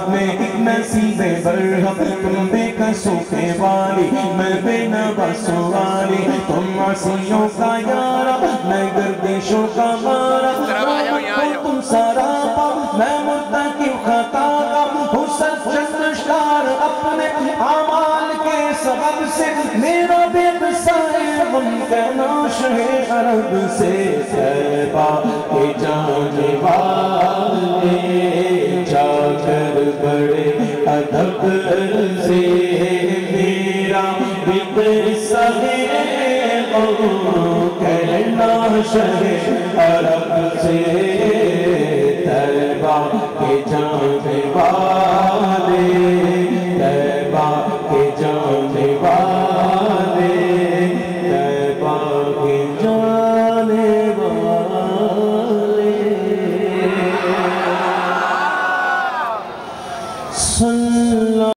میں ایک نصیب برحق، تم بے کسوں کے والی، میں بے نواسوں والی، تم عصیوں کا یارا، میں گردشوں کا مارا، تم سراپا، میں مرتکب خطا کا، ہوں سچ اشکار اپنے اعمال کے سبب سے، میرا بے قصائے غم کہنا شہ عرب سے، طیبہ کے جانے والے جا کر بڑے ادب سے، میرا بے قصائے غم کہنا شہ عرب سے، طیبہ کے جانے والے، طیبہ کے جانے والے، طیبہ کے جانے والے، صلی